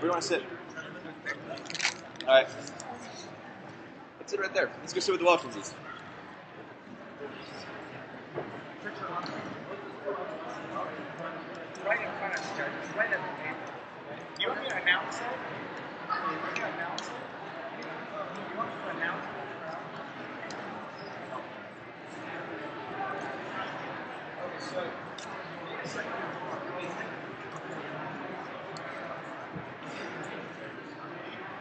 do you want to sit? All right. Let's sit right there. Let's go sit with the Wilkinses. Right in front of us, judges. Right at the table. You want me to announce it? You want me to announce it? You want me to announce it? Okay, so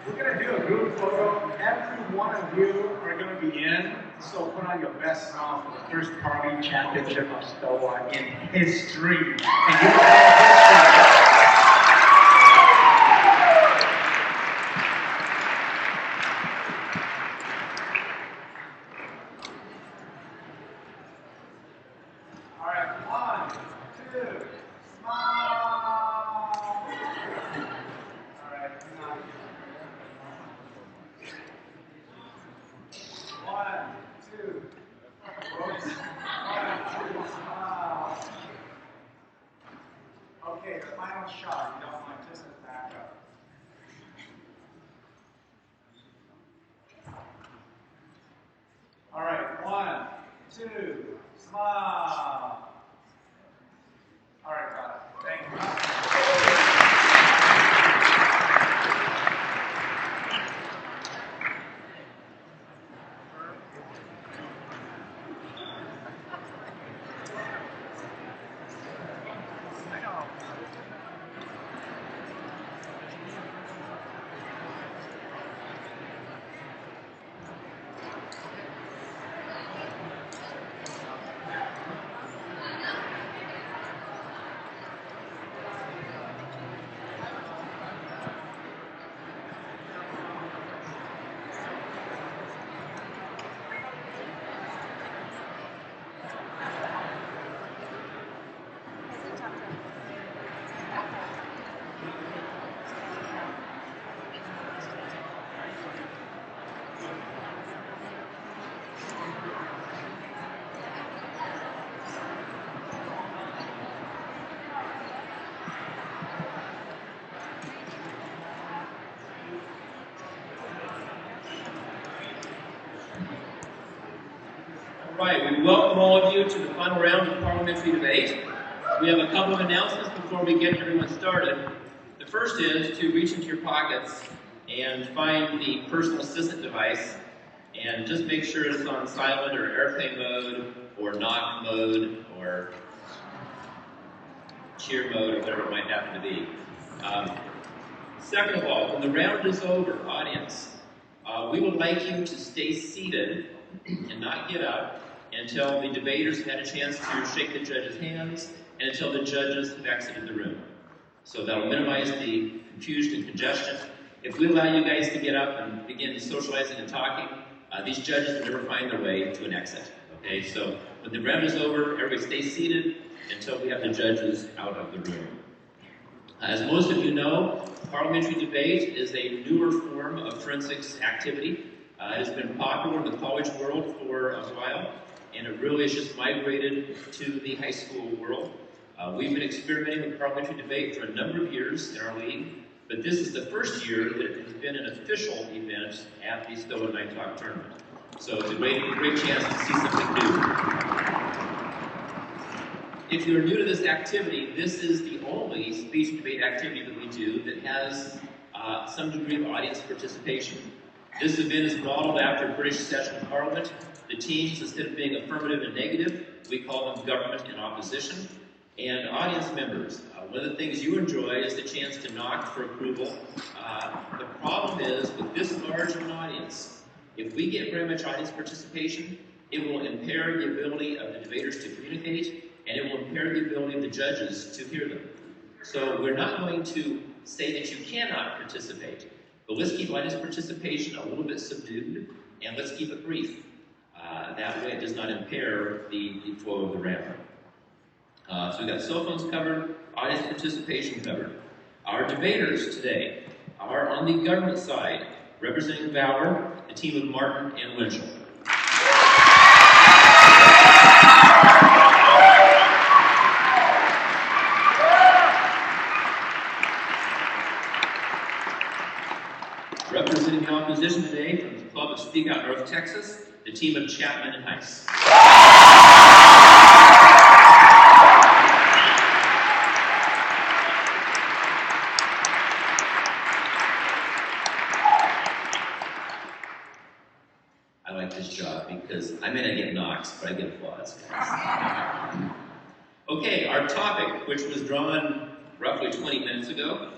we're going to do a group photo. Every one of you are going to be in, so put on your best smile for the first Party Championship of STOA in history. And you all right, 1, 2, smile. All right, now. 1, 2. Whoops. 1, 2, smile. Okay, the final shot. You don't want to just back up. All right, 1, 2, smile. All right, got it. Thank you. Right, we welcome all of you to the final round of parliamentary debate. We have a couple of announcements before we get everyone started. The first is to reach into your pockets and find the personal assistant device and just make sure it's on silent or airplane mode or knock mode or cheer mode or whatever it might happen to be. Second of all, when the round is over, audience, we would like you to stay seated and not get up until the debaters have had a chance to shake the judges' hands and until the judges have exited the room. So that'll minimize the confusion and congestion. If we allow you guys to get up and begin socializing and talking, these judges will never find their way to an exit. Okay, so when the round is over, everybody stay seated until we have the judges out of the room. As most of you know, parliamentary debate is a newer form of forensics activity. It has been popular in the college world for a while, and it really has just migrated to the high school world. We've been experimenting with parliamentary debate for a number of years in our league, but this is the first year that it has been an official event at the STOA NITOC tournament. So it's a great chance to see something new. If you're new to this activity, this is the only speech debate activity that we do that has some degree of audience participation. This event is modeled after British session parliament. The teams, instead of being affirmative and negative, we call them government and opposition. And audience members, one of the things you enjoy is the chance to knock for approval. The problem is, with this large of an audience, if we get very much audience participation, it will impair the ability of the debaters to communicate, and it will impair the ability of the judges to hear them. So we're not going to say that you cannot participate, but let's keep audience participation a little bit subdued, and let's keep it brief. That way it does not impair the flow of the round. So we've got cell phones covered, audience participation covered. Our debaters today are on the government side, representing VALOR, the team of Marton and Winchel. representing the opposition today from the Club of Speak Out North Texas, the team of Chapman and Heise. I like this job because I may not get knocks, but I get applause, guys. Okay, our topic, which was drawn roughly 20 minutes ago,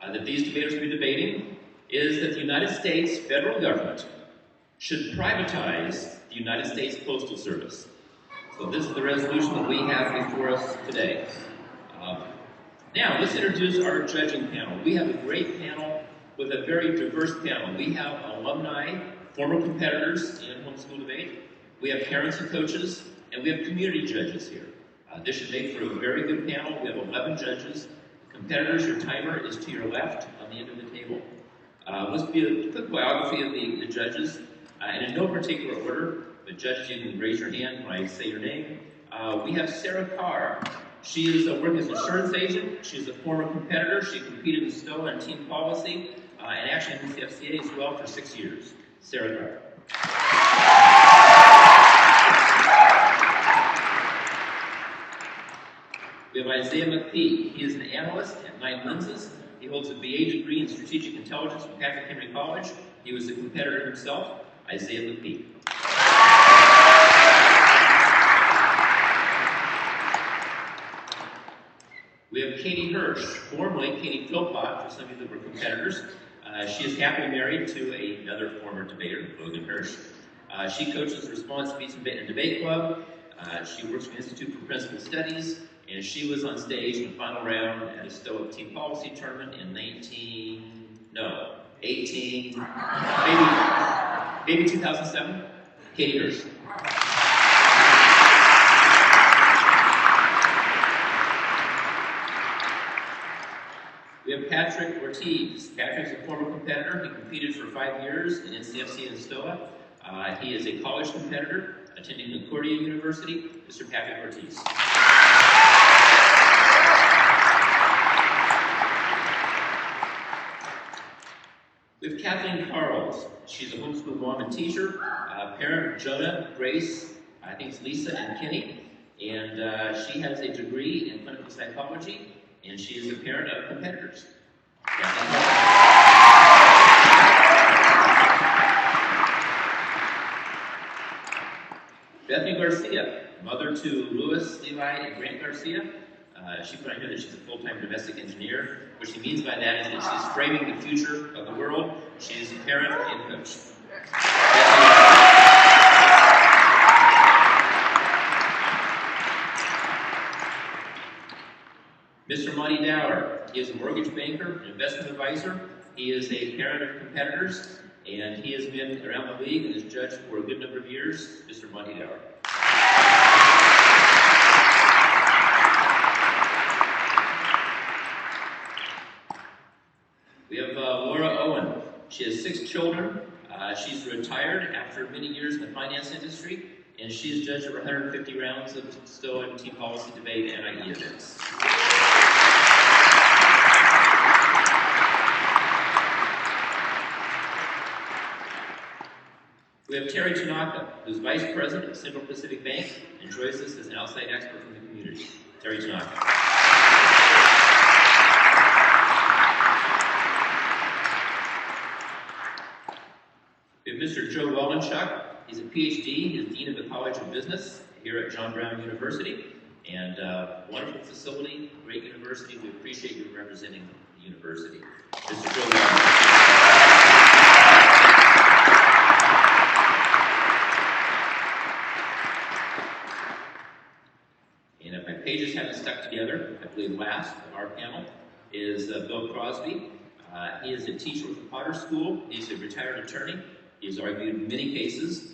that these debaters will be debating, is that the United States federal government should privatize the United States Postal Service. So this is the resolution that we have before us today. Now, let's introduce our judging panel. We have a great panel with a very diverse panel. We have alumni, former competitors in homeschool debate. We have parents and coaches, and we have community judges here. This should make for a very good panel. We have 11 judges. Competitors, your timer is to your left on the end of the table. Let's be a quick biography of the judges, and in no particular order, but judges, you can raise your hand when I say your name. We have Sarah Carr. She is working as an insurance agent. She's a former competitor. She competed in STOA and team policy, and actually in the CFCA as well for 6 years. Sarah Carr. We have Isaiah McPhee. He is an analyst at 9 Lenses. He holds a BA degree in Strategic Intelligence from Patrick Henry College. He was a competitor himself. Isaiah McPhee. We have Katie Hirsch, formerly Katie Philpott, for some of you that were competitors. She is happily married to another former debater, Logan Hirsch. She coaches the Response Speech and Debate Club. She works for the Institute for Principal Studies, and she was on stage in the final round at a STOA team policy tournament in maybe 2007. Katie Hirsch. We have Patrick Ortiz. Patrick's a former competitor. He competed for 5 years in NCFC and STOA. He is a college competitor attending Concordia University. Mr. Patrick Ortiz. We have Kathleen Carls. She's a homeschool mom and teacher, parent of Jonah, Grace, I think it's Lisa and Kenny, and she has a degree in clinical psychology, and she is a parent of competitors. Bethany Garcia, mother to Louis, Levi, and Grant Garcia. She put on here that she's a full-time domestic engineer. What she means by that is that she's framing the future of the world. She is a parent and coach. Mr. Monty Dower, he is a mortgage banker, an investment advisor. He is a parent of competitors, and he has been around the league and is judged for a good number of years. Mr. Monty Dower. We have Laura Owen. She has 6 children. She's retired after many years in the finance industry, and she's judged over 150 rounds of STOA and team policy debate and IE events. We have Terry Tanaka, who's Vice President of Central Pacific Bank and joins us as an outside expert from the community. Terry Tanaka. We have Mr. Joe Wallenchuk. He's a PhD. He's Dean of the College of Business here at John Brown University. And wonderful facility, great university. We appreciate you representing the university. Mr. Joe Wallenchuk. And if my pages haven't stuck together, I believe last of our panel is Bill Crosby. He is a teacher with the Potter School. He's a retired attorney. He's argued many cases.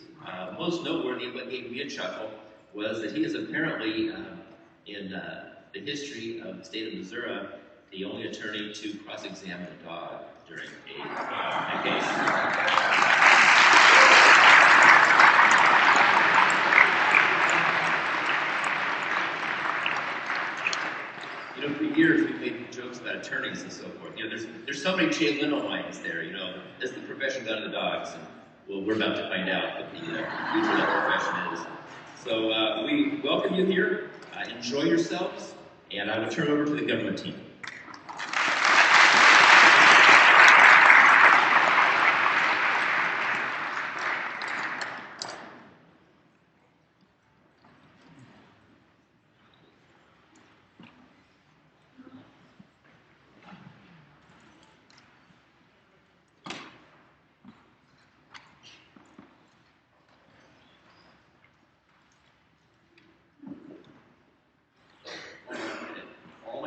Most noteworthy, what gave me a chuckle, was that he is apparently, in the history of the state of Missouri, the only attorney to cross-examine a dog during a case. You know, for years we've made make jokes about attorneys and so forth. You know, there's so many Jay Leno lines there. You know, as the profession done to the dogs, and well, we're about to find out what the future of that profession is. So we welcome you here. Enjoy yourselves, and I will turn over to the government team.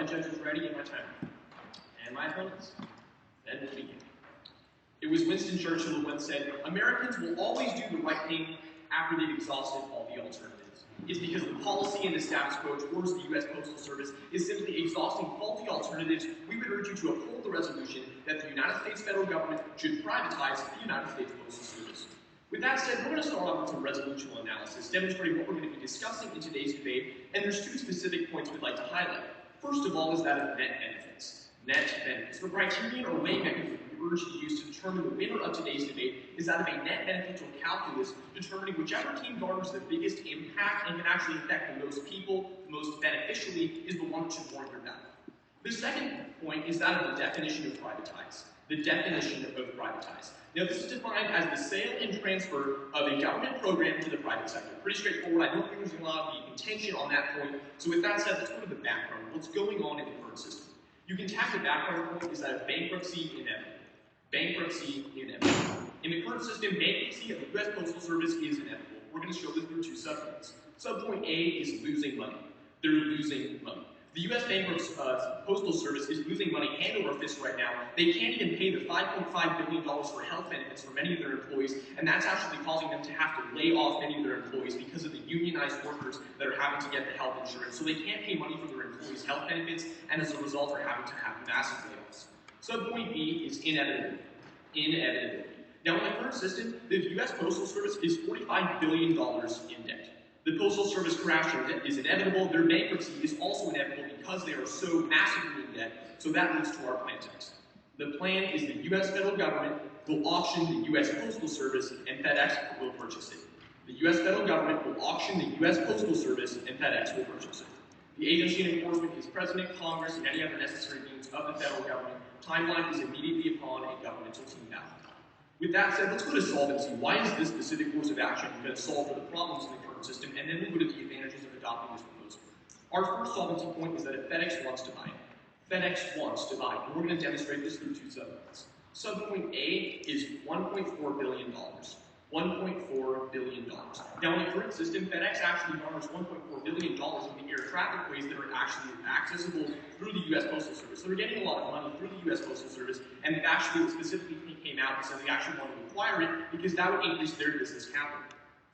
Judges ready in my time. And my opponents? Then we'll begin. It was Winston Churchill who once said, Americans will always do the right thing after they've exhausted all the alternatives. It's because the policy and the status quo towards the US Postal Service is simply exhausting faulty alternatives. We would urge you to uphold the resolution that the United States federal government should privatize the United States Postal Service. With that said, we're going to start off with some resolutional analysis, demonstrating what we're going to be discussing in today's debate, and there's two specific points we'd like to highlight. First of all is that of net benefits. Net benefits. The criterion or weighing mechanism we urge to use to determine the winner of today's debate is that of a net beneficial calculus, determining whichever team garners the biggest impact and can actually affect the most people the most beneficially is the one that should warrant your ballot. The second point is that of the definition of privatize. The definition of privatize. Now, this is defined as the sale and transfer of a government program to the private sector. Pretty straightforward. I don't think there's a lot of contention on that point. So with that said, let's go to the background. What's going on in the current system? You can tag the background point is that of bankruptcy inevitable. Bankruptcy inevitable. In the current system, bankruptcy of the US Postal Service is inevitable. We're going to show this through two subpoints. Subpoint A is losing money. They're losing money. The US Postal Service is losing money hand over fist right now. They can't even pay the $5.5 billion for health benefits for many of their employees, and that's actually causing them to have to lay off many of their employees because of the unionized workers that are having to get the health insurance. So they can't pay money for their employees' health benefits, and as a result are having to have massive layoffs. Subpoint B is inevitability. Inevitability. Now in the current system, the US Postal Service is $45 billion in debt. The Postal Service crash is inevitable. Their bankruptcy is also inevitable because they are so massively in debt. So that leads to our plan text. The plan is the U.S. federal government will auction the U.S. Postal Service and FedEx will purchase it. The U.S. federal government will auction the U.S. Postal Service and FedEx will purchase it. The agency and enforcement is President, Congress, and any other necessary means of the federal government. Timeline is immediately upon a governmental team ballot. With that said, let's go to solvency. Why is this specific course of action going to solve for the problems in the current system? And then we'll go to the advantages of adopting this proposal. Our first solvency point is that if FedEx wants to buy it, FedEx wants to buy it. And we're going to demonstrate this through two subpoints. Subpoint A is $1.4 billion. $1.4 billion. Now, in the current system, FedEx actually garners $1.4 billion in the air traffic ways that are actually accessible through the U.S. Postal Service. So they're getting a lot of money through the U.S. Postal Service, and they actually specifically came out and said they actually want to acquire it because that would increase their business capital.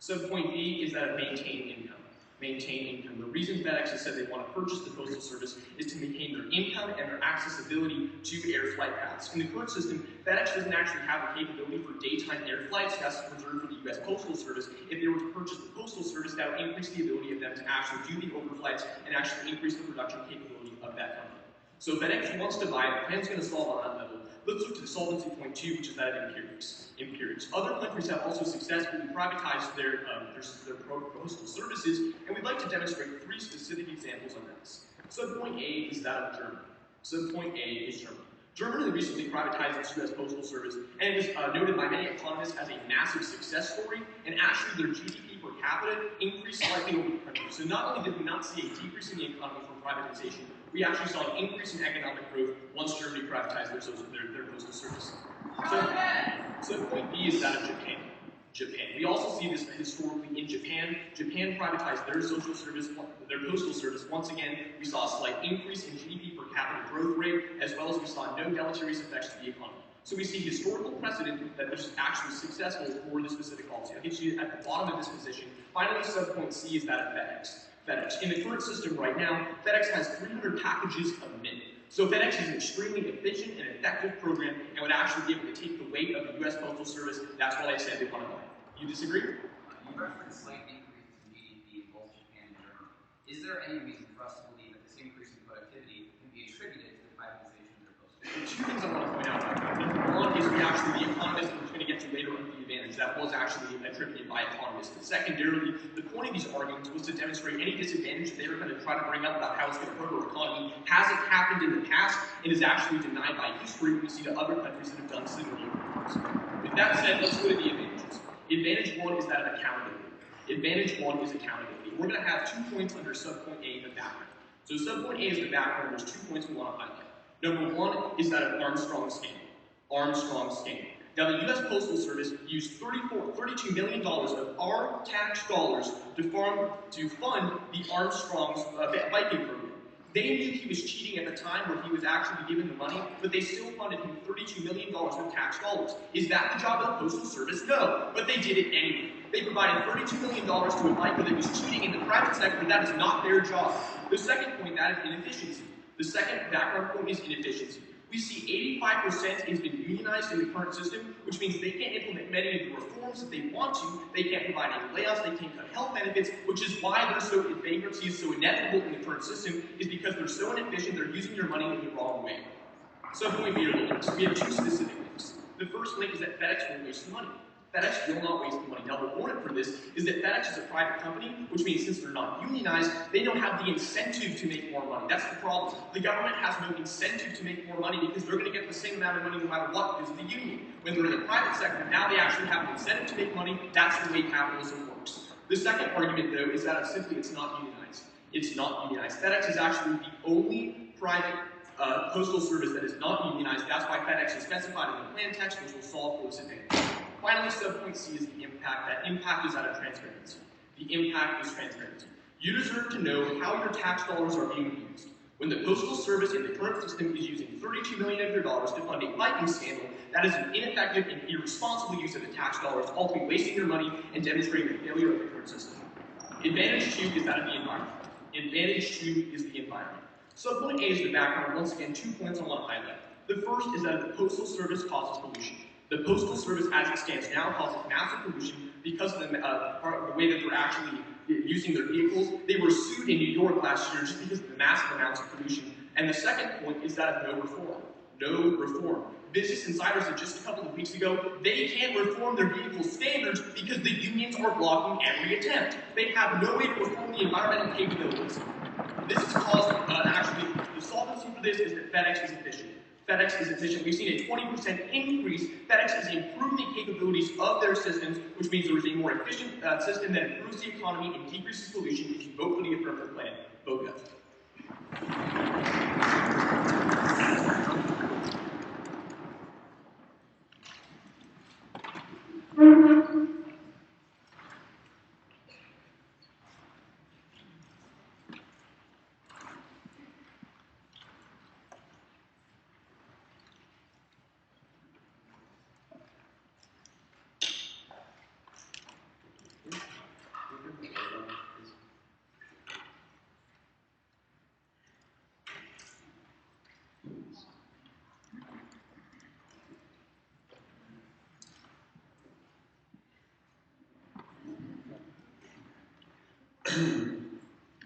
Subpoint B is that of maintain income. Maintain income. The reason FedEx has said they want to purchase the Postal Service is to maintain their income and their accessibility to air flight paths. In the current system, FedEx doesn't actually have the capability for daytime air flights. That's reserved for the U.S. Postal Service. If they were to purchase the Postal Service, that would increase the ability of them to actually do the overflights and actually increase the production capability of that company. So FedEx wants to buy it. The plan's going to solve on that level. Let's look to the solvency point 2, which is that of empirics. Other countries have also successfully privatized their postal services, and we'd like to demonstrate 3 specific examples on this. Subpoint A is that of Germany. Subpoint A is Germany. Germany recently privatized its US Postal Service, and it was noted by many economists as a massive success story, and actually their GDP per capita increased slightly over the country. So not only did we not see a decrease in the economy from privatization, we actually saw an increase in economic growth once Germany privatized their postal service. So point B is that of Japan. We also see this historically in Japan. Japan privatized their postal service. Once again, we saw a slight increase in GDP per capita growth rate, as well as we saw no deleterious effects to the economy. So we see historical precedent that this is actually successful for this specific policy. I'll get you at the bottom of this position. Finally, subpoint C is that of FedEx. In the current system right now, FedEx has 300 packages a minute. So FedEx is an extremely efficient and effective program and would actually be able to take the weight of the US Postal Service. That's why they said they want to buy it. You disagree? You referenced slight increases in GDP in both Japan and Germany. Is there any reason for us to believe that this increase in productivity can be attributed to the Secondarily, the point of these arguments was to demonstrate any disadvantage that they were going to try to bring up about how it's going to hurt our economy hasn't happened in the past and is actually denied by history when we see to other countries that have done similar things. With that said, let's go to the advantages. Advantage one is that of accountability. Advantage one is accountability. We're going to have 2 points under subpoint A in the background. So subpoint A is the background, there's 2 points we want to highlight. Number one is that of Armstrong scandal. Armstrong scandal. Now, the US Postal Service used $32 million of our tax dollars to fund the Armstrong's biking program. They knew he was cheating at the time where he was actually given the money, but they still funded him $32 million with tax dollars. Is that the job of the Postal Service? No, but they did it anyway. They provided $32 million to a biker that was cheating in the private sector. That is not their job. The second point, that is inefficiency. The second background point is inefficiency. We see 85% has been unionized in the current system, which means they can't implement many of the reforms that they want to, they can't provide any layoffs, they can't cut health benefits, which is why bankruptcy is so inevitable in the current system, is because they're so inefficient, they're using your money in the wrong way. So point B are the links. We have 2 specific links. The first link is that FedEx will waste the money. FedEx will not waste the money. Now, the warrant for this is that FedEx is a private company, which means since they're not unionized, they don't have the incentive to make more money. That's the problem. The government has no incentive to make more money because they're going to get the same amount of money no matter what because of the union. When they're in the private sector, now they actually have an incentive to make money. That's the way capitalism works. The second argument, though, is that simply it's not unionized. It's not unionized. FedEx is actually the only private postal service that is not unionized. That's why FedEx is specified in the plan text, which will solve for this advantage. Finally, subpoint C is the impact. That impact is out of transparency. The impact is transparency. You deserve to know how your tax dollars are being used. When the Postal Service in the current system is using $32 million of your dollars to fund a biking scandal, that is an ineffective and irresponsible use of the tax dollars, ultimately wasting your money and demonstrating the failure of the current system. Advantage 2 is that of the environment. Advantage 2 is the environment. Subpoint A is the background. Once again, 2 points I want to highlight. The first is that the Postal Service causes pollution. The Postal Service, as it stands now, causes massive pollution because of the way that they're actually using their vehicles. They were sued in New York last year just because of the massive amounts of pollution. And the second point is that of no reform. No reform. Business Insider said just a couple of weeks ago, they can't reform their vehicle standards because the unions are blocking every attempt. They have no way to reform the environmental capabilities. This has caused, actually, the solvency for this is that FedEx is efficient. FedEx is efficient. We've seen a 20% increase. FedEx has improved the capabilities of their systems, which means there is a more efficient system that improves the economy and decreases pollution. If you vote for the affirmative plan, vote yes.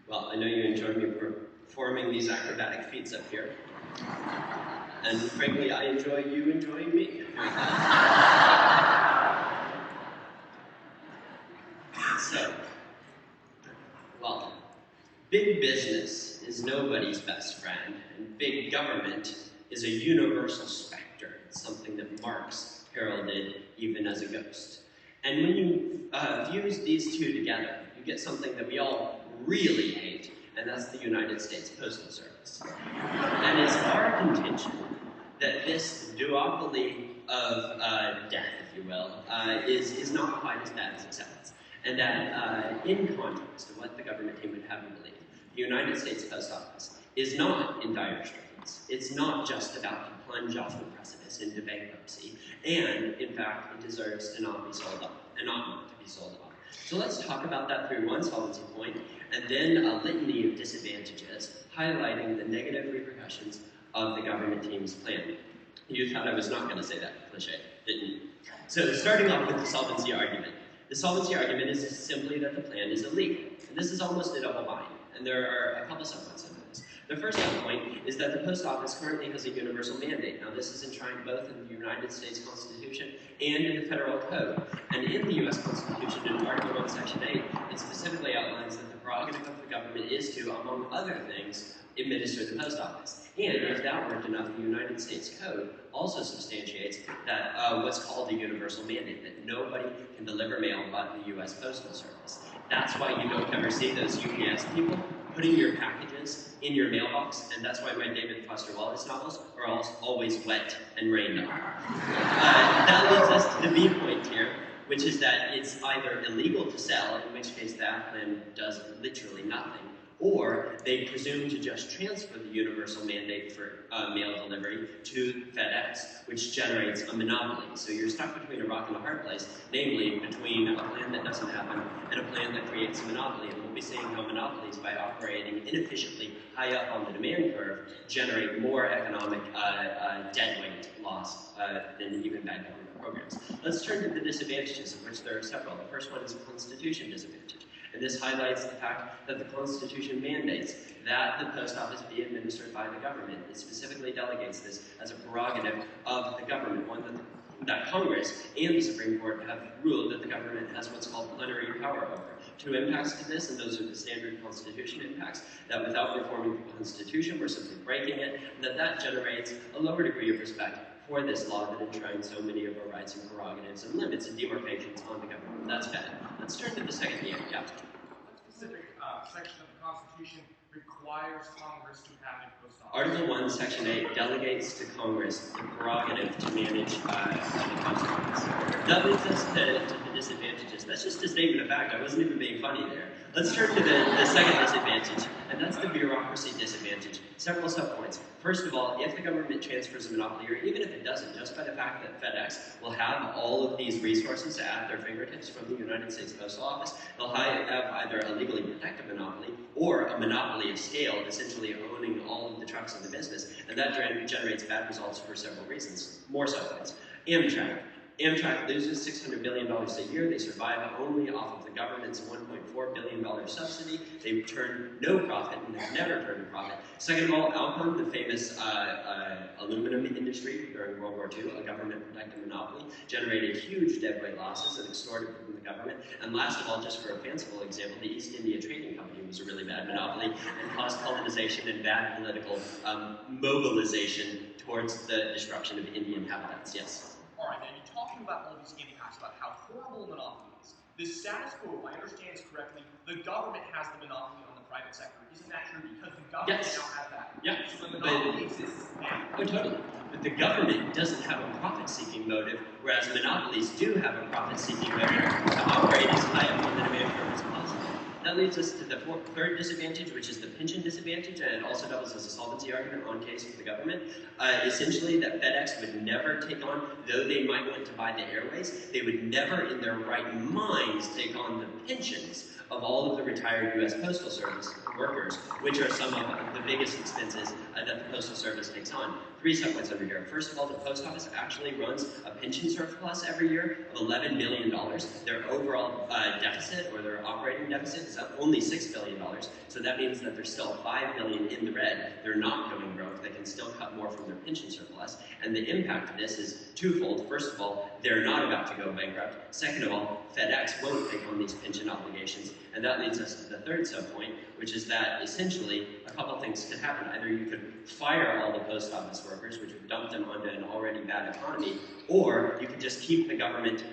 Well, I know you enjoy me performing these acrobatic feats up here. And frankly, I enjoy you enjoying me. So, well, big business is nobody's best friend, and big government is a universal specter. It's something that Marx heralded even as a ghost. And when you fuse these two together, you get something that we all really hate, and that's the United States Postal Service. And it's our contention that this duopoly of death, if you will, is not quite as bad as it sounds. And that in contrast to what the government team would have you believe, the United States Post Office is not in dire straits. It's not just about to plunge off the precipice into bankruptcy. And, in fact, it deserves to not be sold off, and not to be sold off. So let's talk about that through one solvency point, and then a litany of disadvantages, highlighting the negative repercussions of the government team's plan. You thought I was not going to say that cliche, didn't you? So starting off with the solvency argument. The solvency argument is simply that the plan is illegal. And this is almost a double bind, and there are a couple subpoints on this. The first point is that the post office currently has a universal mandate. Now, this is enshrined both in the United States Constitution and in the Federal Code. And in the US Constitution, in Article 1, Section 8, it specifically outlines that the prerogative of the government is to, among other things, administer the post office. And if that weren't enough, the United States Code also substantiates that what's called a universal mandate, that nobody can deliver mail but the US Postal Service. That's why you don't ever see those UPS people putting your packages in your mailbox, and that's why my David Foster Wallace novels are always wet and rained on. That leads us to the B point here, which is that it's either illegal to sell, in which case that plan does literally nothing, or they presume to just transfer the universal mandate for mail delivery to FedEx, which generates a monopoly. So you're stuck between a rock and a hard place, namely between a plan that doesn't happen and a plan that creates a monopoly. And we'll be seeing how monopolies, by operating inefficiently high up on the demand curve, generate more economic deadweight loss than even bad government programs. Let's turn to the disadvantages, of which there are several. The first one is a Constitution disadvantage. And this highlights the fact that the Constitution mandates that the post office be administered by the government. It specifically delegates this as a prerogative of the government, one that Congress and the Supreme Court have ruled that the government has what's called plenary power over. Two impacts to this, and those are the standard Constitution impacts, that without reforming the Constitution, we're simply breaking it, and that generates a lower degree of respect for this law that enshrines so many of our rights and prerogatives and limits and demarcations on the government. That's bad. Let's turn to the second year. Yeah. What specific section of the Constitution requires Congress to have a post office? Article 1, Section 8 delegates to Congress the prerogative to manage the post office. That leads us to the disadvantages. That's just a statement of fact. I wasn't even being funny there. Let's turn to the second disadvantage, and that's the bureaucracy disadvantage. Several subpoints. First of all, if the government transfers a monopoly, or even if it doesn't, just by the fact that FedEx will have all of these resources at their fingertips from the United States Postal Office, they'll have either a legally protected monopoly or a monopoly of scale, essentially owning all of the trucks in the business, and that generates bad results for several reasons. More subpoints. Amtrak loses $600 billion a year. They survive only off of the government's $1.4 billion subsidy. They turn no profit, and they've never turned a profit. Second of all, Alcon, the famous aluminum industry during World War II, a government-protected monopoly, generated huge deadweight losses and extorted from the government. And last of all, just for a fanciful example, the East India Trading Company was a really bad monopoly and caused colonization and bad political mobilization towards the destruction of Indian habitats. Yes? All right, now you're talking about all these impacts, about how horrible a monopoly is. The status quo, if I understand this correctly, the government has the monopoly on the private sector. Isn't that true? Because the government now has that. Yeah. So the monopoly exists now. Oh, totally. But the government doesn't have a profit-seeking motive, whereas monopolies do have a profit-seeking motive to operate as high up on the demand curve as possible. That leads us to the third disadvantage, which is the pension disadvantage, and it also doubles as a solvency argument on case with the government. Essentially, that FedEx would never take on, though they might want to buy the airways, they would never in their right minds take on the pensions of all of the retired US Postal Service workers, which are some of the biggest expenses that the Postal Service takes on. 3 subpoints over here. First of all, the Post Office actually runs a pension surplus every year of $11 billion. Their overall deficit, or their operating deficit, is only $6 billion. So that means that they're still $5 billion in the red. They're not going broke. They can still cut more from their pension surplus. And the impact of this is twofold. First of all, they're not about to go bankrupt. Second of all, FedEx won't take on these pension obligations. And that leads us to the third subpoint, which is that essentially a couple things could happen. Either you could fire all the post office workers, which would dump them onto an already bad economy, or you could just keep the government,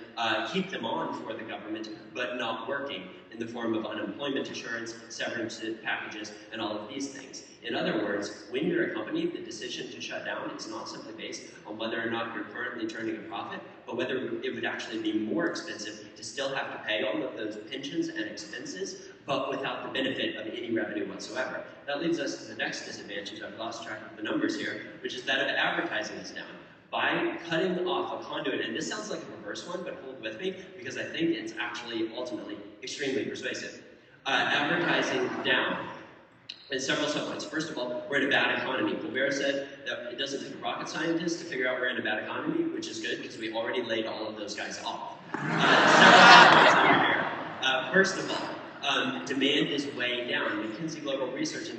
keep them on for the government, but not working in the form of unemployment insurance, severance packages, and all of these things. In other words, when you're a company, the decision to shut down is not simply based on whether or not you're currently turning a profit, but whether it would actually be more expensive to still have to pay all of those pensions and expenses, but without the benefit of any revenue whatsoever. That leads us to the next disadvantage. I've lost track of the numbers here, which is that of advertising is down. By cutting off a conduit, and this sounds like a reverse one, but hold with me, because I think it's actually ultimately extremely persuasive. Advertising down. And several subpoints. First of all, we're in a bad economy. Colbert said that it doesn't take a rocket scientist to figure out we're in a bad economy, which is good because we already laid all of those guys off. Several subpoints over here. First of all, demand is way down. McKinsey Global Research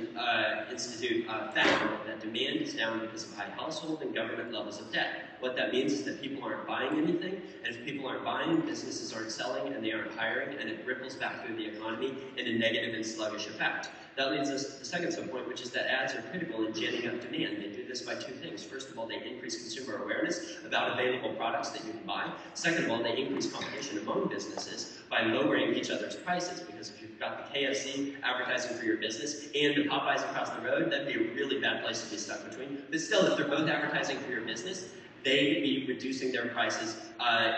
Institute found that demand is down because of high household and government levels of debt. What that means is that people aren't buying anything, and if people aren't buying, businesses aren't selling, and they aren't hiring, and it ripples back through the economy in a negative and sluggish effect. That leads us to the second subpoint, which is that ads are critical in genning up demand. They do this by two things. First of all, they increase consumer awareness about available products that you can buy. Second of all, they increase competition among businesses by lowering each other's prices, because if you've got the KFC advertising for your business and the Popeyes across the road, that'd be a really bad place to be stuck between. But still, if they're both advertising for your business, they'd be reducing their prices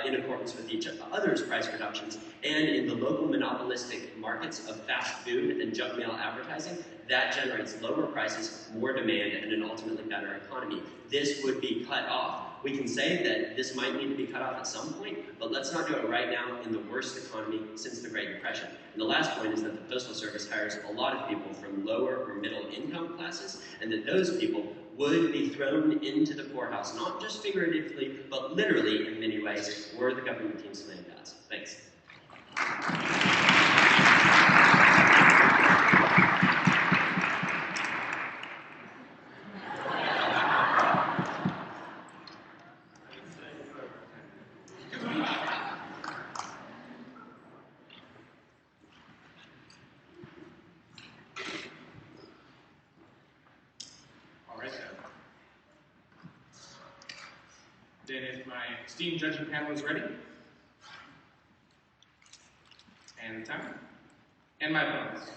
in accordance with each other's price reductions. And in the local monopolistic markets of fast food and junk mail advertising, that generates lower prices, more demand, and an ultimately better economy. This would be cut off. We can say that this might need to be cut off at some point, but let's not do it right now in the worst economy since the Great Depression. And the last point is that the Postal Service hires a lot of people from lower or middle income classes, and that those people would be thrown into the poorhouse, not just figuratively, but literally in many ways, were the government team slaying bats. Thanks. Then if my esteemed judging panel is ready, and the timer, and my opponents.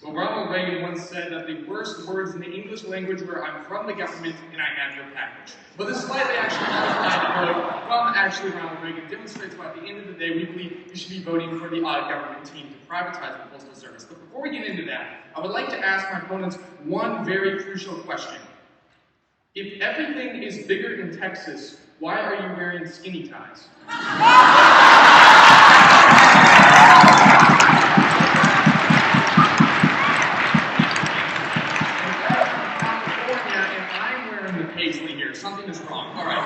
Well, Ronald Reagan once said that the worst words in the English language were, "I'm from the government and I have your package." But the slightly actually modified quote from actually Ronald Reagan demonstrates why at the end of the day we believe you should be voting for the government team to privatize the Postal Service. But before we get into that, I would like to ask my opponents one very crucial question. If everything is bigger in Texas, why are you wearing skinny ties? Something is wrong. All right.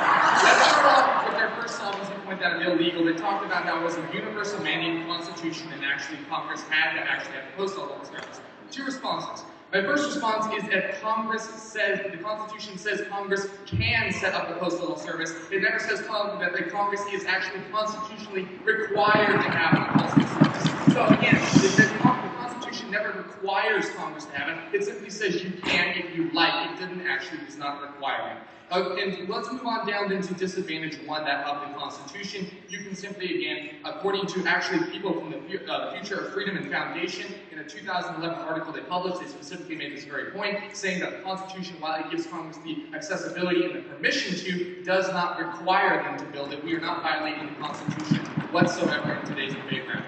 Let's start off with their first solvency point that is illegal. They talked about how it was a universal mandate in the Constitution and actually Congress had to actually have the Postal Service. Two responses. My first response is that Congress says, the Constitution says Congress can set up the Postal Service. It never says that the Congress is actually constitutionally required to have the Postal Service. So again, the Constitution never requires Congress to have it. It simply says you can if you like. It does not require it. And let's move on down then to disadvantage one, that of the Constitution. You can simply, again, according to actually people from the Future of Freedom and Foundation, in a 2011 article they published, they specifically made this very point, saying that the Constitution, while it gives Congress the accessibility and the permission to, does not require them to build it. We are not violating the Constitution whatsoever in today's debate round.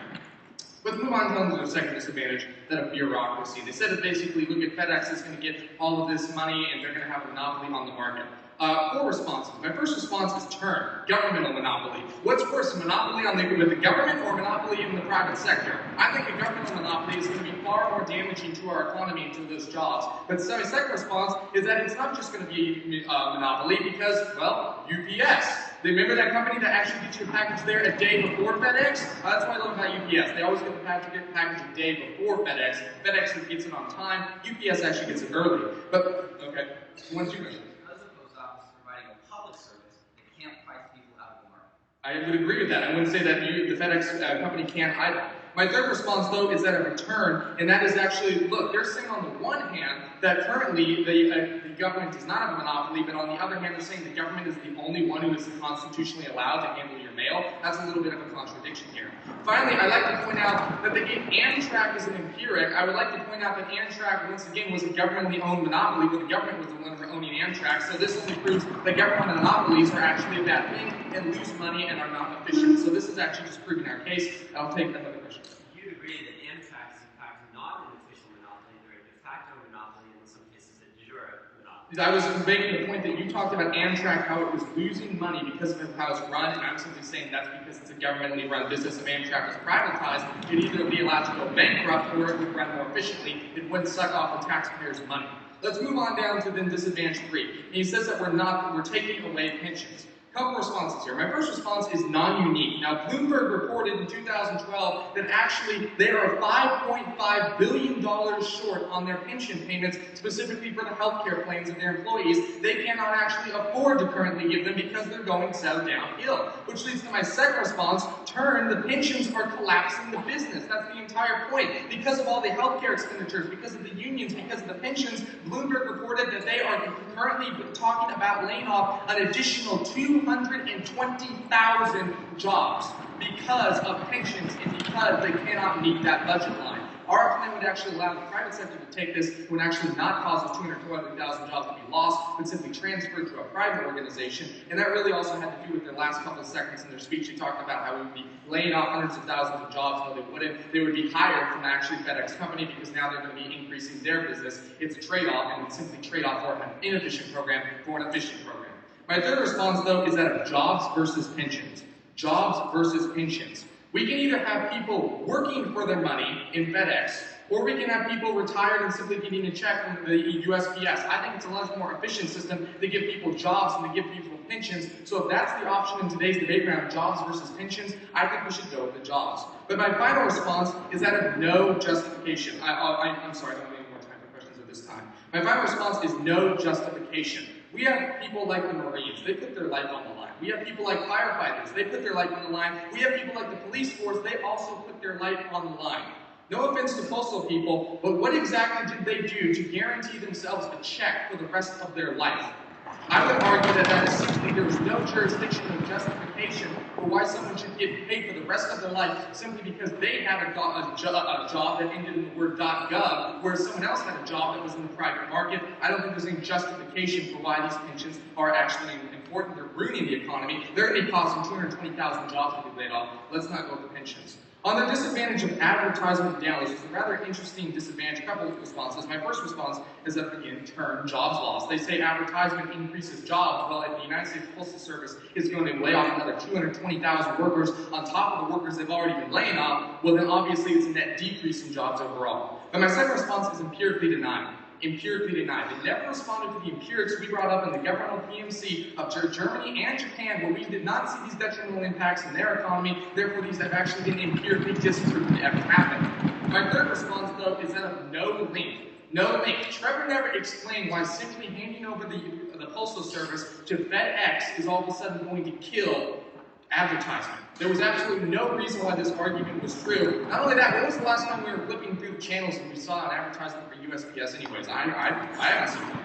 Let's move on to the second disadvantage, that of bureaucracy. They said that basically, look at FedEx is going to get all of this money and they're going to have a monopoly on the market. Four responses. My first response is term, governmental monopoly. What's worse, a monopoly with the government or a monopoly in the private sector? I think a governmental monopoly is going to be far more damaging to our economy and to those jobs. But so my second response is that it's not just going to be a monopoly because, well, UPS. Remember that company that actually gets your package there a day before FedEx? That's what I love about UPS. They always get the package a day before FedEx. FedEx gets it on time. UPS actually gets it early. But, okay, what's your question? I would agree with that. I wouldn't say that the FedEx company can't either. My third response, though, is that a return, and that is actually, look, they're saying on the one hand that currently the government does not have a monopoly, but on the other hand, they're saying the government is the only one who is constitutionally allowed to handle your mail. That's a little bit of a contradiction here. Finally, I'd like to point out that Amtrak is an empiric. I would like to point out that Amtrak, once again, was a governmentally owned monopoly, but the government was the one owning Amtrak, so this only proves that government monopolies are actually a bad thing and lose money and are not efficient. So this is actually just proving our case. I'll take another question. Do you agree that Amtrak is in fact not an official monopoly, they're a de facto monopoly, and in some cases a de jure monopoly? I was making the point that you talked about Amtrak, how it was losing money because of how it's run, and I'm simply saying that's because it's a governmentally run business. If Amtrak was privatized, it'd either be allowed to go bankrupt or it would run more efficiently. It wouldn't suck off the taxpayers' money. Let's move on down to then disadvantage 3. And he says that we're taking away pensions. Couple responses here. My first response is non-unique. Now, Bloomberg reported in 2012 that actually they are $5.5 billion short on their pension payments, specifically for the healthcare plans of their employees. They cannot actually afford to currently give them because they're going so downhill. Which leads to my second response. The pensions are collapsing the business. That's the entire point. Because of all the healthcare expenditures, because of the unions, because of the pensions, Bloomberg reported that they are currently talking about laying off an additional 220,000 jobs because of pensions and because they cannot meet that budget line. Our plan would actually allow the private sector to take this. It would actually not cause those 220,000 jobs to be lost, but simply transferred to a private organization. And that really also had to do with their last couple of seconds in their speech. They talked about how we would be laying off hundreds of thousands of jobs. No, they wouldn't. They would be hired from actually FedEx company because now they're going to be increasing their business. It's a trade-off, and it's simply trade-off for an inefficient program for an efficient program. My third response, though, is that of jobs versus pensions. Jobs versus pensions. We can either have people working for their money in FedEx, or we can have people retired and simply getting a check from the USPS. I think it's a much more efficient system to give people jobs and to give people pensions. So if that's the option in today's debate around jobs versus pensions, I think we should go with the jobs. But my final response is that of no justification. I'm sorry, I don't have any more time for questions at this time. My final response is no justification. We have people like the Marines, they put their life on the line. We have people like firefighters, they put their life on the line. We have people like the police force, they also put their life on the line. No offense to postal people, but what exactly did they do to guarantee themselves a check for the rest of their life? I would argue that is simply there was no jurisdiction or justification for why someone should get paid for the rest of their life simply because they had a job that ended in the word .gov, whereas someone else had a job that was in the private market. I don't think there's any justification for why these pensions are actually important. They're ruining the economy. They're going to be costing 220,000 jobs to be laid off. Let's not go with the pensions. On the disadvantage of advertisement down, this is a rather interesting disadvantage. A couple of responses. My first response is that in turn, jobs lost. They say advertisement increases jobs. Well, if the United States Postal Service is going to lay off another 220,000 workers on top of the workers they've already been laying off, well then obviously it's a net decrease in jobs overall. But my second response is empirically denied. Empirically denied. They never responded to the empirics we brought up in the governmental PMC of Germany and Japan, where we did not see these detrimental impacts in their economy. Therefore, these have actually been empirically disproven to ever happen. My third response, though, is that of no link. No link. Trevor never explained why simply handing over the Postal Service to FedEx is all of a sudden going to kill advertisement. There was absolutely no reason why this argument was true. Not only that, when was the last time we were flipping through the channels and we saw an advertisement for USPS anyways? I haven't seen it.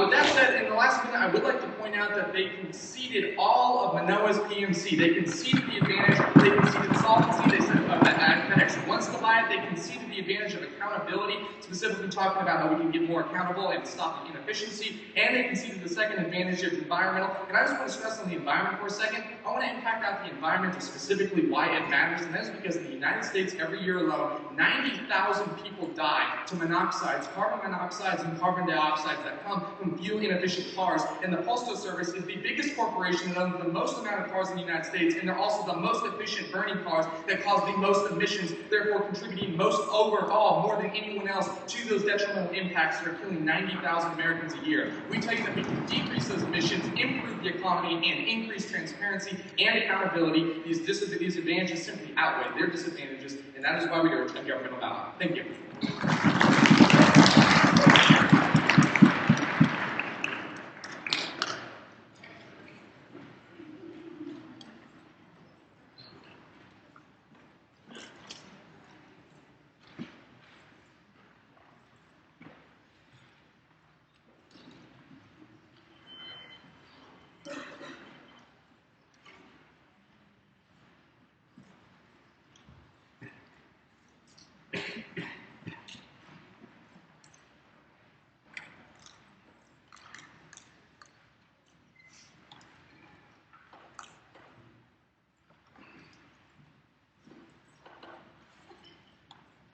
With that said, in the last minute, I would like to point out that they conceded all of Manoa's PMC. They conceded the advantage, they conceded solvency, they said that FedEx wants to buy it, they conceded the advantage of accountability, specifically talking about how we can get more accountable and stop the inefficiency, and they conceded the second advantage of environmental. And I just want to stress on the environment for a second. I want to impact out the environment to specifically why it matters, and that is because in the United States, every year alone, 90,000 people die to monoxides, carbon monoxides and carbon dioxides that come from fuel inefficient cars. And the Postal Service is the biggest corporation that owns the most amount of cars in the United States, and they're also the most efficient burning cars that cause the most emissions, therefore contributing most overall, more than anyone else, to those detrimental impacts that are killing 90,000 Americans a year. We tell you that we can decrease those emissions, improve the economy, and increase transparency and accountability. These advantages simply outweigh their disadvantages, and that is why we urge a governmental ballot. Thank you.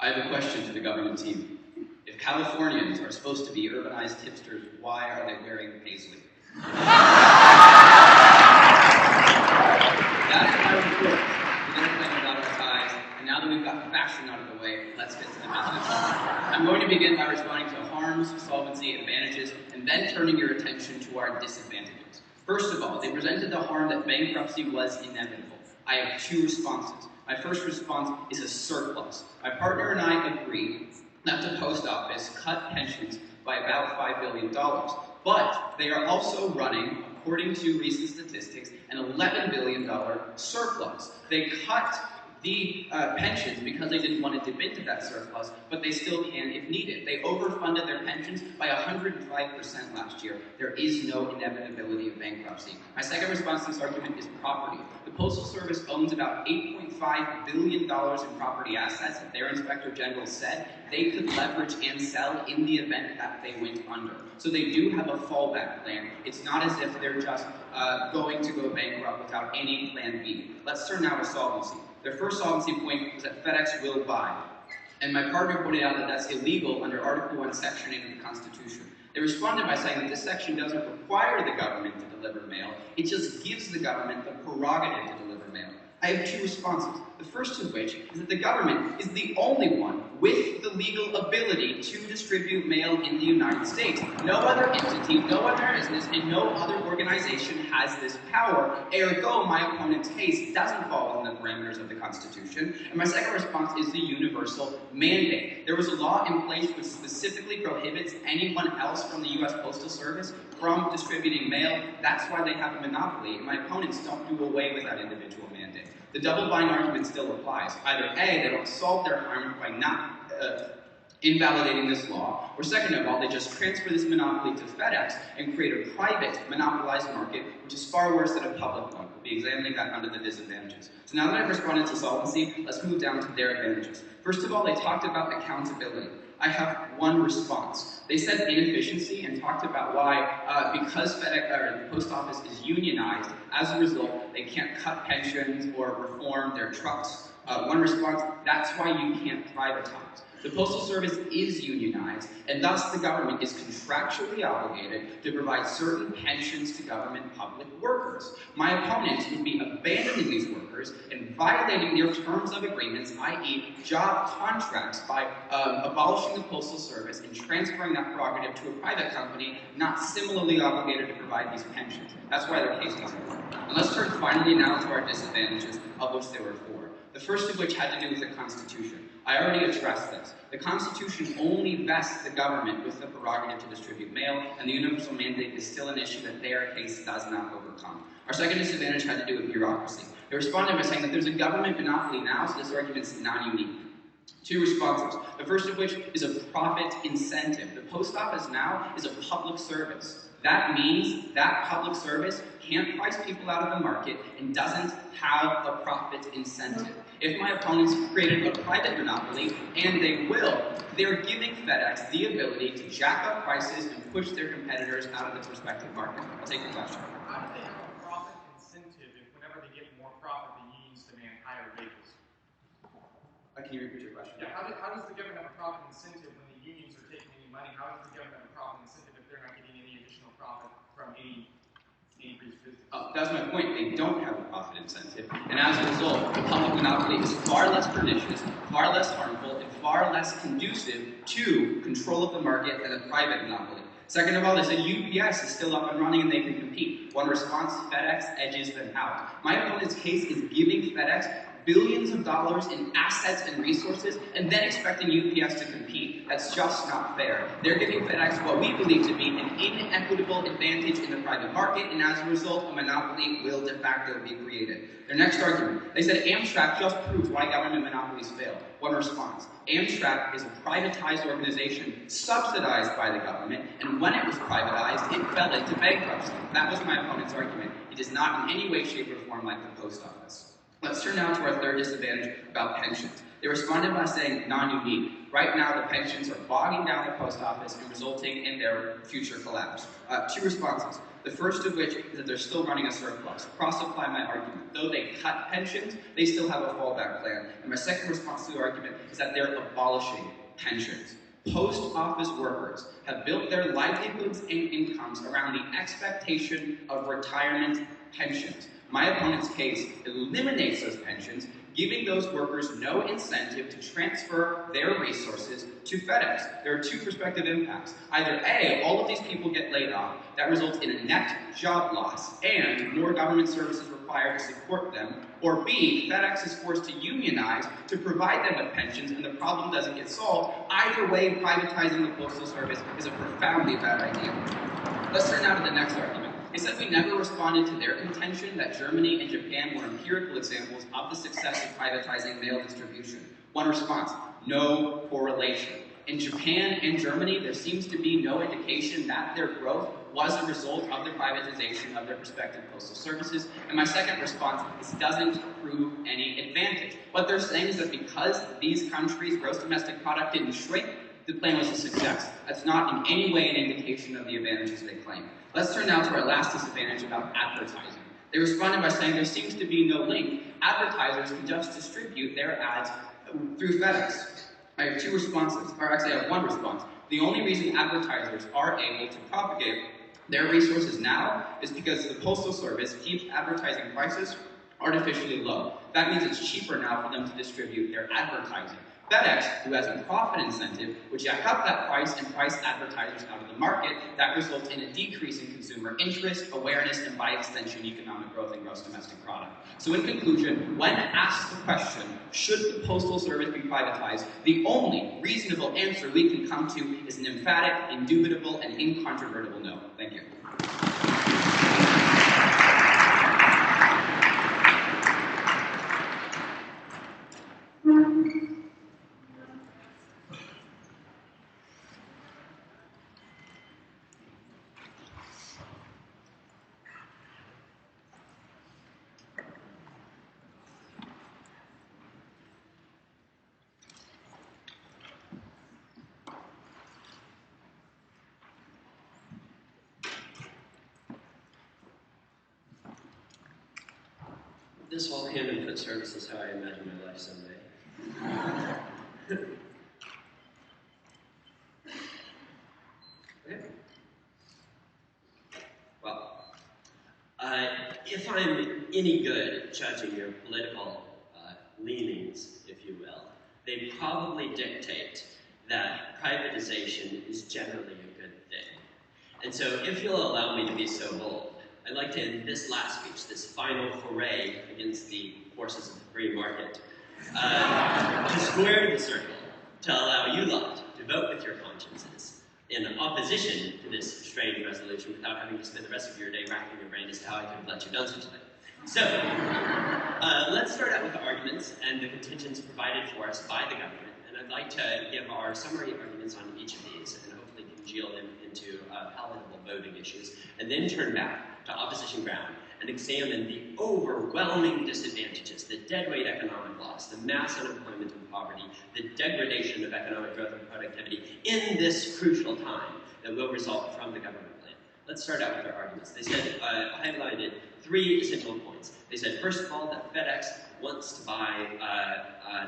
I have a question to the government team. If Californians are supposed to be urbanized hipsters, why are they wearing paisley? That's my report. We're going to claim about our ties, and now that we've got the fashion out of the way, let's get to the business. I'm going to begin by responding to harms, solvency, advantages, and then turning your attention to our disadvantages. First of all, they presented the harm that bankruptcy was inevitable. I have two responses. My first response is a surplus. My partner and I agree that the post office cut pensions by about $5 billion, but they are also running, according to recent statistics, an $11 billion surplus. They cut the pensions because they didn't want to dip into that surplus, but they still can if needed. They overfunded their pensions by 105% last year. There is no inevitability of bankruptcy. My second response to this argument is property. The Postal Service owns about $8.5 billion in property assets that their Inspector General said they could leverage and sell in the event that they went under. So they do have a fallback plan. It's not as if they're just going to go bankrupt without any plan B. Let's turn now to solvency. Their first solvency point was that FedEx will buy. And my partner pointed out that that's illegal under Article 1, Section 8 of the Constitution. They responded by saying that this section doesn't require the government to deliver mail, it just gives the government the prerogative to deliver mail. I have two responses. The first of which is that the government is the only one with the legal ability to distribute mail in the United States. No other entity, no other business, and no other organization has this power. Ergo, my opponent's case doesn't fall within the parameters of the Constitution. And my second response is the universal mandate. There was a law in place which specifically prohibits anyone else from the US Postal Service from distributing mail. That's why they have a monopoly, and my opponents don't do away with that individual mandate. The double bind argument still applies. Either A, they don't solve their harm by not invalidating this law, or second of all, they just transfer this monopoly to FedEx and create a private monopolized market, which is far worse than a public one. We'll be examining that under the disadvantages. So now that I've responded to solvency, let's move down to their advantages. First of all, they talked about accountability. I have one response. They said inefficiency and talked about why, because FedEx or the post office is unionized, as a result, they can't cut pensions or reform their trucks. One response, that's why you can't privatize. The Postal Service is unionized, and thus the government is contractually obligated to provide certain pensions to government public workers. My opponents would be abandoning these workers and violating their terms of agreements, i.e. job contracts, by abolishing the Postal Service and transferring that prerogative to a private company not similarly obligated to provide these pensions. That's why their case doesn't work. And let's turn finally now to our disadvantages, of which there were four. The first of which had to do with the Constitution. I already addressed this. The Constitution only vests the government with the prerogative to distribute mail, and the universal mandate is still an issue that their case does not overcome. Our second disadvantage had to do with bureaucracy. They responded by saying that there's a government monopoly now, so this argument is non-unique. Two responses. The first of which is a profit incentive. The post office now is a public service. That means that public service can't price people out of the market and doesn't have a profit incentive. If my opponents created a private monopoly, and they will, they're giving FedEx the ability to jack up prices and push their competitors out of the prospective market. I'll take the question. How do they have a profit incentive if whenever they get more profit, the unions demand higher wages? Can you repeat your question? Yeah, how does the government have a profit incentive when the unions are taking any money? How does the government have a profit incentive if they're not getting any additional profit from any increased business? That's my point. They don't have a profit incentive, and as a result, the public monopoly is far less pernicious, far less harmful, and far less conducive to control of the market than a private monopoly. Second of all, they said UPS is still up and running and they can compete. One response, FedEx edges them out. My opponent's case is giving FedEx billions of dollars in assets and resources, and then expecting UPS to compete. That's just not fair. They're giving FedEx what we believe to be an inequitable advantage in the private market, and as a result, a monopoly will de facto be created. Their next argument, they said Amtrak just proves why government monopolies fail. One response, Amtrak is a privatized organization subsidized by the government, and when it was privatized, it fell into bankruptcy. That was my opponent's argument. It is not in any way, shape, or form like the post office. Let's turn now to our third disadvantage about pensions. They responded by saying non-unique. Right now, the pensions are bogging down the post office and resulting in their future collapse. Two responses. The first of which is that they're still running a surplus. Cross-apply my argument. Though they cut pensions, they still have a fallback plan. And my second response to the argument is that they're abolishing pensions. Post office workers have built their livelihoods and incomes around the expectation of retirement pensions. My opponent's case eliminates those pensions, giving those workers no incentive to transfer their resources to FedEx. There are two prospective impacts. Either A, all of these people get laid off, that results in a net job loss, and more government services required to support them, or B, FedEx is forced to unionize to provide them with pensions and the problem doesn't get solved. Either way, privatizing the Postal Service is a profoundly bad idea. Let's turn now to the next argument. They said we never responded to their contention that Germany and Japan were empirical examples of the success of privatizing mail distribution. One response, no correlation. In Japan and Germany, there seems to be no indication that their growth was a result of the privatization of their respective postal services. And my second response is doesn't prove any advantage. What they're saying is that because these countries' gross domestic product didn't shrink, the plan was a success. That's not in any way an indication of the advantages they claim. Let's turn now to our last disadvantage about advertising. They responded by saying there seems to be no link. Advertisers can just distribute their ads through FedEx. I have two responses, or actually I have one response. The only reason advertisers are able to propagate their resources now is because the Postal Service keeps advertising prices artificially low. That means it's cheaper now for them to distribute their advertising. FedEx, who has a profit incentive, would jack up that price and price advertisers out of the market. That results in a decrease in consumer interest, awareness, and by extension, economic growth and gross domestic product. So in conclusion, when asked the question, should the Postal Service be privatized, the only reasonable answer we can come to is an emphatic, indubitable, and incontrovertible no. Thank you. This whole hand and foot service is how I imagine my life someday. Okay. Well, if I'm any good at judging your political leanings, if you will, they probably dictate that privatization is generally a good thing. And so if you'll allow me to be so bold, I'd like to end this last speech, this final foray against the forces of the free market, to square the circle, to allow you lot to vote with your consciences in opposition to this strange resolution without having to spend the rest of your day racking your brain as to how I could have let you down such a thing. So, let's start out with the arguments and the contentions provided for us by the government, and I'd like to give our summary arguments on each of these and hopefully congeal them into palatable voting issues, and then turn back to opposition ground and examine the overwhelming disadvantages, the deadweight economic loss, the mass unemployment and poverty, the degradation of economic growth and productivity in this crucial time that will result from the government plan. Let's start out with their arguments. They said, highlighted three essential points. They said, first of all, that FedEx wants to buy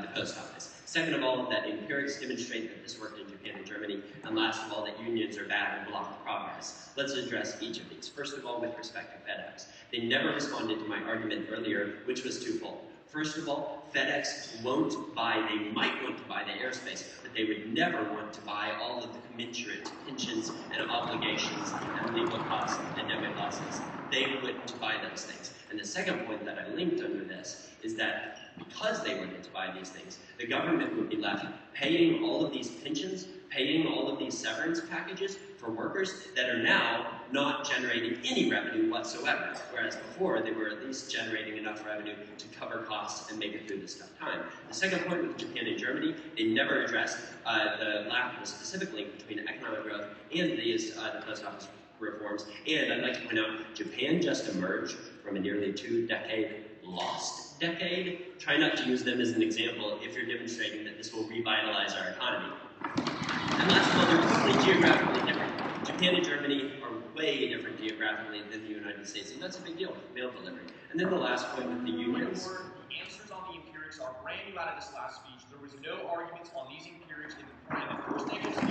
the post office. Second of all, that empirics demonstrate that this worked in Japan and Germany. And last of all, that unions are bad and block progress. Let's address each of these. First of all, with respect to FedEx. They never responded to my argument earlier, which was twofold. First of all, FedEx won't buy, they might want to buy the airspace, but they would never want to buy all of the commensurate pensions and obligations and legal costs and debit losses. They wouldn't buy those things. And the second point that I linked under this is that because they wanted to buy these things, the government would be left paying all of these pensions, paying all of these severance packages for workers that are now not generating any revenue whatsoever, whereas before they were at least generating enough revenue to cover costs and make it through this tough time. The second point with Japan and Germany, they never addressed the lack of a specific link between economic growth and these the post office reforms. And I'd like to point out, Japan just emerged from a nearly 2-decade lost decade. Try not to use them as an example if you're demonstrating that this will revitalize our economy. And last of all, they're totally geographically different. Japan and Germany are way different geographically than the United States, and that's a big deal with mail delivery. And then the last point with the unions. The answers on the empirics are brand new out of this last speech. There was no arguments on these empirics in the first negative speech.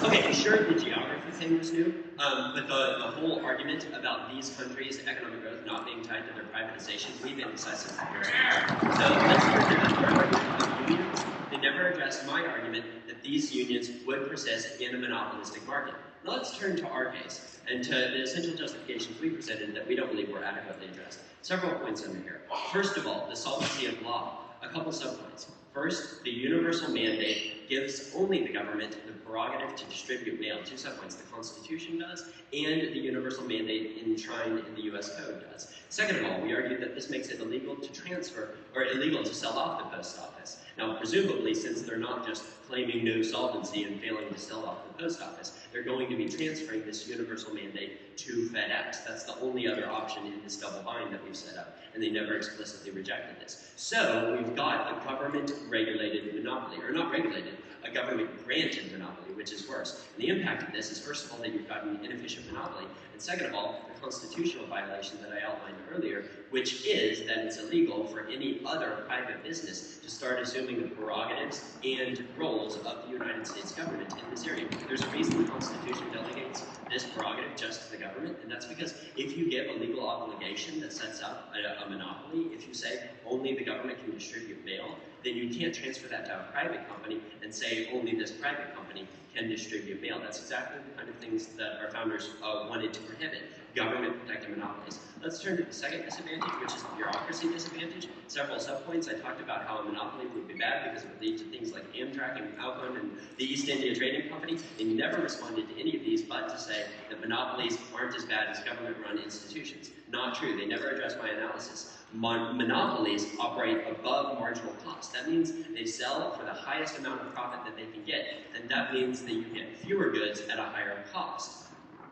Okay, sure, the geography thing was new, but the whole argument about these countries' economic growth not being tied to their privatizations, we've been decisive for years. So let's turn to the argument of unions. They never addressed my argument that these unions would persist in a monopolistic market. Now let's turn to our case, and to the essential justifications we presented that we don't believe were adequately addressed. Several points under here. First of all, the solvency of law. A couple subpoints. First, the universal mandate gives only the government the prerogative to distribute mail. Two subpoints, the Constitution does, and the universal mandate enshrined in the US Code does. Second of all, we argued that this makes it illegal to transfer, or illegal to sell off the post office. Now, presumably, since they're not just claiming no solvency and failing to sell off the post office, they're going to be transferring this universal mandate to FedEx. That's the only other option in this double bind that we've set up, and they never explicitly rejected this. So we've got a government-regulated monopoly, or not regulated, a government-granted monopoly, which is worse. And the impact of this is, first of all, that you've got an inefficient monopoly, and second of all, the constitutional violation that I outlined earlier, which is that it's illegal for any other private business to start assuming the prerogatives and roles of the United States government in this area. There's a reason the Constitution delegates this prerogative just to the government, and that's because if you get a legal obligation that sets up a monopoly, if you say only the government can distribute mail, then you can't transfer that to a private company and say only this private company can distribute mail. That's exactly the kind of things that our founders wanted to prohibit, government-protected monopolies. Let's turn to the second disadvantage, which is the bureaucracy disadvantage. Several subpoints. I talked about how a monopoly would be bad because it would lead to things like Amtrak and Outland and the East India Trading Company. They never responded to any of these but to say that monopolies aren't as bad as government-run institutions. Not true. They never addressed my analysis. Monopolies operate above marginal cost. That means they sell for the highest amount of profit that they can get, and that means that you get fewer goods at a higher cost.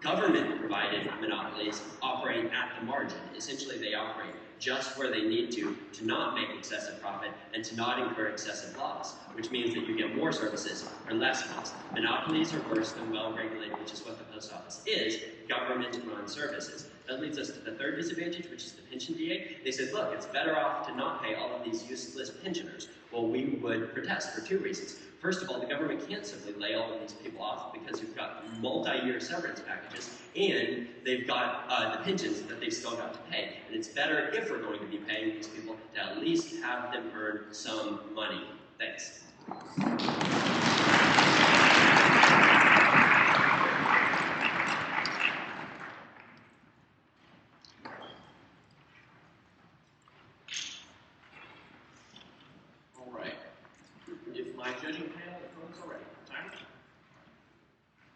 Government-provided monopolies operate at the margin. Essentially, they operate just where they need to not make excessive profit and to not incur excessive loss, which means that you get more services for less cost. Monopolies are worse than well-regulated, which is what the post office is, government-run services. That leads us to the third disadvantage, which is the pension DA. They said, look, it's better off to not pay all of these useless pensioners. Well, we would protest for two reasons. First of all, the government can't simply lay all of these people off because you've got multi-year severance packages and they've got the pensions that they've still got to pay. And it's better, if we're going to be paying these people, to at least have them earn some money. Thanks.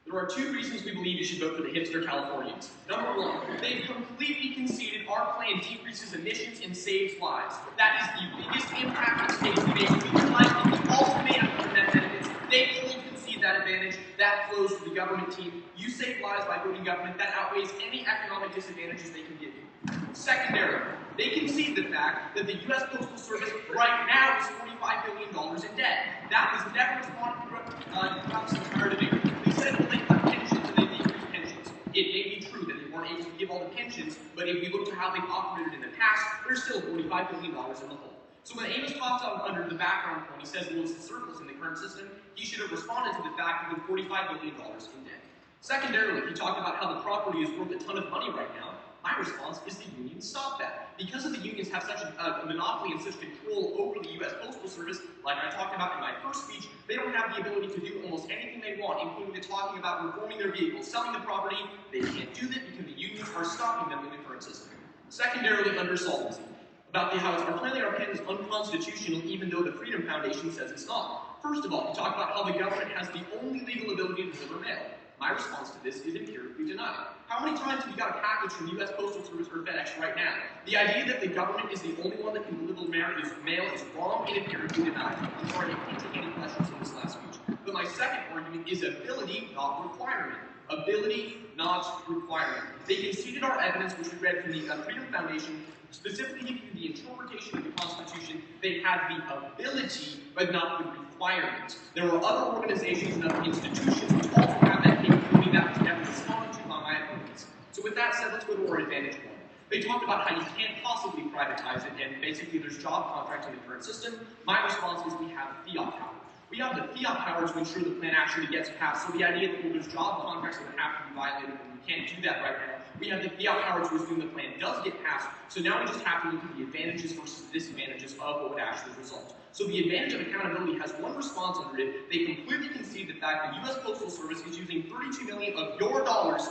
There are two reasons we believe you should vote for the hipster Californians. Number one, they've completely conceded our plan decreases emissions and saves lives. That is the biggest impact of states make. We rely on the ultimate for net benefits. They fully concede that advantage. That flows to the government team. You save lives by voting government. That outweighs any economic disadvantages they can give you. Secondarily, they concede the fact that the US Postal Service right now is $45 billion in debt. That was never responded throughout this entire debate. They said well, they cut pensions and they decreased pensions. It may be true that they weren't able to give all the pensions, but if we look to how they've operated in the past, there's still $45 billion in the hole. So when Amos talks under the background point, he says, well, it's the surplus in the current system, he should have responded to the fact that with $45 billion in debt. Secondarily, he talked about how the property is worth a ton of money right now. My response is the unions stop that. Because of the unions have such a monopoly and such control over the US Postal Service, like I talked about in my first speech, they don't have the ability to do almost anything they want, including talking about reforming their vehicles, selling the property. They can't do that because the unions are stopping them in the current system. Secondarily, under solvency, about how our plan is unconstitutional even though the Freedom Foundation says it's not. First of all, we talk about how the government has the only legal ability to deliver mail. My response to this is empirically denied. How many times have you got a package from the US Postal Service or FedEx right now? The idea that the government is the only one that can deliver mail is wrong and empirically denied. I'm sorry, I can't take any questions from this last speech. But my second argument is ability, not requirement. Ability, not requirement. They conceded our evidence, which we read from the Freedom Foundation, specifically through the interpretation of the Constitution. They have the ability, but not the requirement. There are other organizations and other institutions which also have that capability that was never responded to by my opponents. So with that said, let's go to our advantage point. They talked about how you can't possibly privatize it, and basically there's job contracts in the current system. My response is we have fiat power. We have the fiat power to ensure the plan actually gets passed. So the idea that, well, there's job contracts that have to be violated and we can't do that right now. We have the fiat power to assume the plan does get passed. So now we just have to look at the advantages versus the disadvantages of what would actually result. So the advantage of accountability has one response under it. They completely concede the fact that US Postal Service is using $32 million of your dollars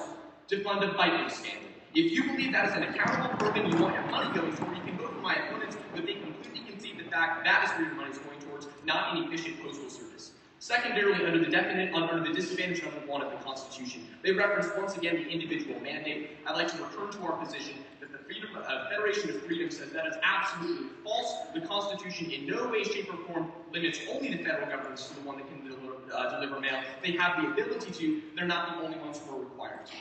to fund a Viking scandal. If you believe that is an accountable program you want your money going for, you can vote for my opponents, but they completely concede the fact that is where your money is going towards, not an efficient postal service. Secondarily, under the disadvantage number 1 of the Constitution, they reference once again the individual mandate. I'd like to return to our position that the Federation of Freedom says that is absolutely false. The Constitution in no way, shape, or form limits only the federal government to the one that can deliver mail. They have the ability to, they're not the only ones who are required to.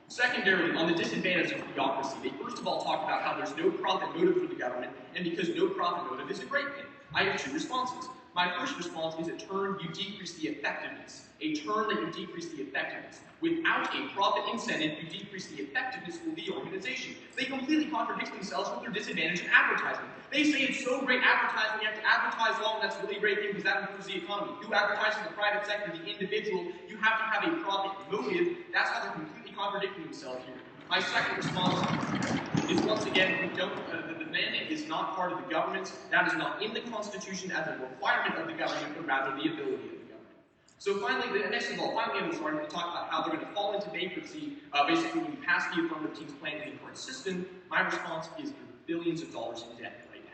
Secondarily, on the disadvantage of theocracy, they first of all talk about how there's no profit motive for the government, and because no profit motive is a great thing. I have 2 responses. My first response is a turn you decrease the effectiveness. A turn that you decrease the effectiveness. Without a profit incentive, you decrease the effectiveness of the organization. They completely contradict themselves with their disadvantage in advertising. They say it's so great advertising, you have to advertise long, that's a really great thing because that improves the economy. You advertise in the private sector, the individual, you have to have a profit motive. That's how they're completely contradicting themselves here. My second response is once again, the mandate is not part of the government. That is not in the Constitution as a requirement of the government, but rather the ability of the government. So finally, next of all, finally in this argument, we talk about how they're going to fall into bankruptcy, basically when you pass the affirmative team's plan in the current system. My response is billions of dollars in debt right now.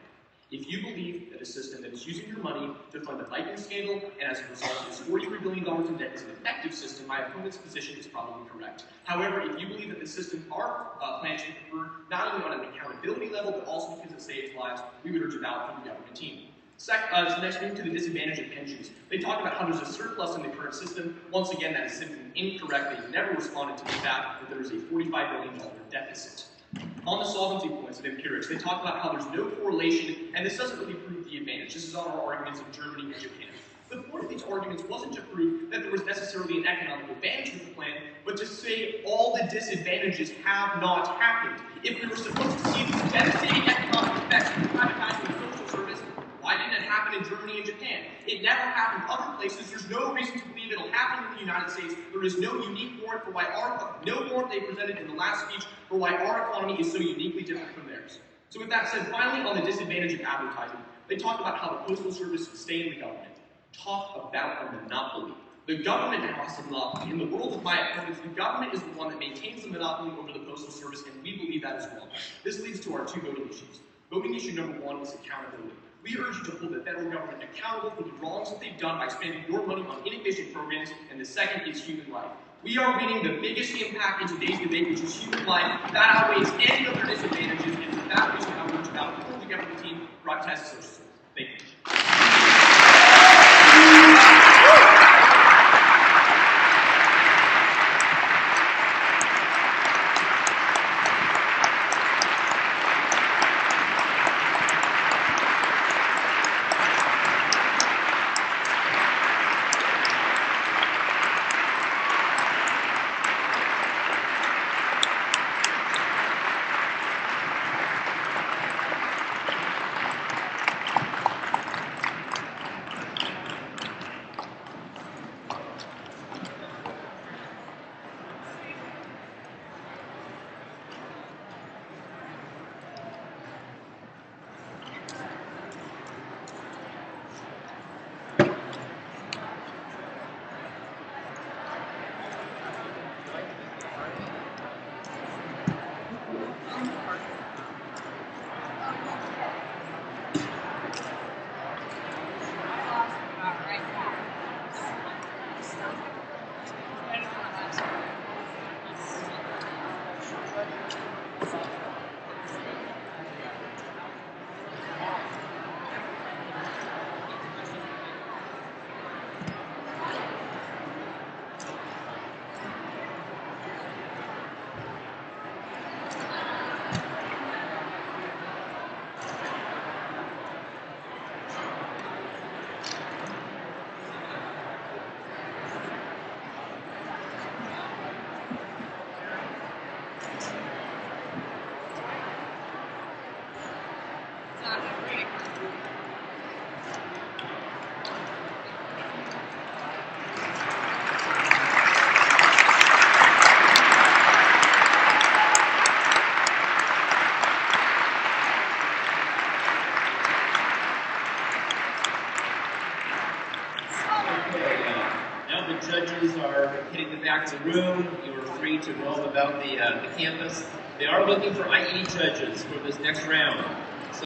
If you believe that a system that is using your money to fund the Viking scandal, and as a result is $43 billion in debt is an effective system, my opponent's position is probably correct. However, if you believe that the system our plan should prefer, not only on an accountability level, but also because it saves lives, we would urge a ballot from the government team. So next, move to the disadvantage of pensions. They talk about how there's a surplus in the current system. Once again, that is simply incorrect. They've never responded to the fact that there is a $45 billion deficit. On the solvency points of empirics, they talk about how there's no correlation, and this doesn't really prove the advantage. This is on our arguments of Germany and Japan. The point of these arguments wasn't to prove that there was necessarily an economic advantage with the plan, but to say all the disadvantages have not happened. If we were supposed to see these devastating economic effects of privatizing the social service, why didn't it happen in Germany and Japan? It never happened other places. There's no reason to believe it'll happen in the United States. There is no unique warrant for why no warrant they presented in the last speech for why our economy is so uniquely different from theirs. So with that said, finally on the disadvantage of advertising, they talk about how the Postal Service will stay in the government. Talk about a monopoly. The government has a monopoly. In the world of my opponents, the government is the one that maintains the monopoly over the Postal Service, and we believe that is wrong. This leads to our 2 voting issues. Voting issue number 1 is accountability. We urge you to hold the federal government accountable for the wrongs that they've done by spending your money on inefficient programs, and the second is human life. We are winning the biggest impact in today's debate, which is human life. That outweighs any other disadvantages, and for that reason, I urge about hold the government team, privatize the social service. Thank you. judges are hitting the back of the room. You are free to roam about the campus. They are looking for IE judges for this next round.